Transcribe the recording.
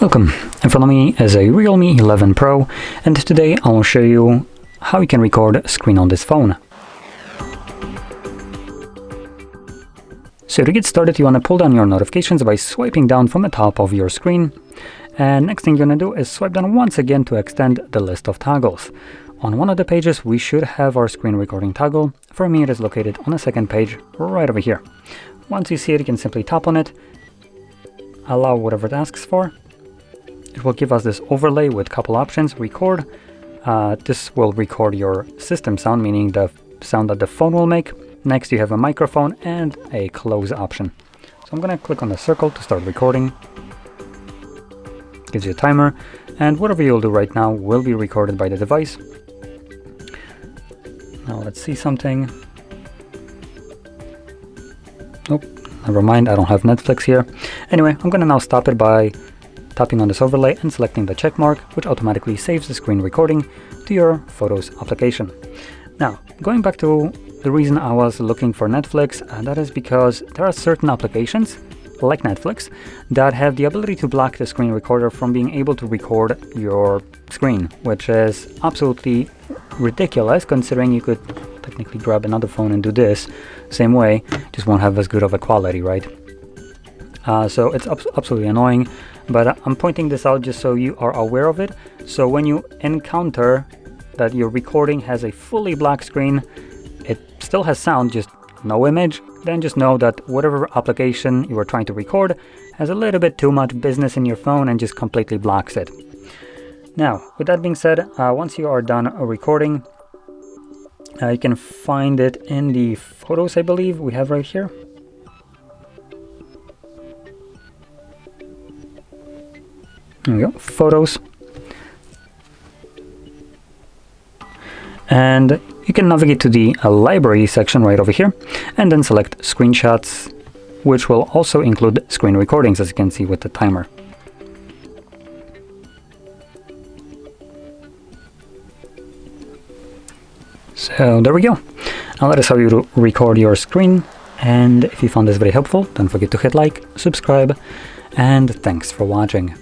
Welcome, in front of me is a Realme 11 Pro, and today I will show you how you can record screen on this phone. So to get started, you want to pull down your notifications by swiping down from the top of your screen, and next thing you're going to do is swipe down once again to extend the list of toggles. On one of the pages we should have our screen recording toggle. For me it is located on the second page right over here. Once you see it, you can simply tap on it, allow whatever it asks for. It will give us this overlay with a couple options. Record. This will record your system sound, meaning the sound that the phone will make. Next you have a microphone and a close option. So I'm going to click on the circle to start recording. Gives you a timer, and whatever you'll do right now will be recorded by the device. Now let's see something. Nope, never mind, I don't have Netflix here. Anyway, I'm going to now stop it by tapping on this overlay and selecting the check mark, which automatically saves the screen recording to your Photos application. Now, going back to the reason I was looking for Netflix, that is because there are certain applications, like Netflix, that have the ability to block the screen recorder from being able to record your screen, which is absolutely ridiculous, considering you could technically grab another phone and do this same way, just won't have as good of a quality, right? So it's absolutely annoying, but I'm pointing this out just so you are aware of it. So when you encounter that your recording has a fully black screen, it still has sound, just no image, then just know that whatever application you are trying to record has a little bit too much business in your phone and just completely blocks it. Now, with that being said, once you are done recording, you can find it in the Photos, I believe we have right here. There we go, Photos. And you can navigate to the library section right over here and then select screenshots, which will also include screen recordings, as you can see with the timer. So there we go. Now that is how you record your screen, and if you found this very helpful, don't forget to hit like, subscribe, and thanks for watching.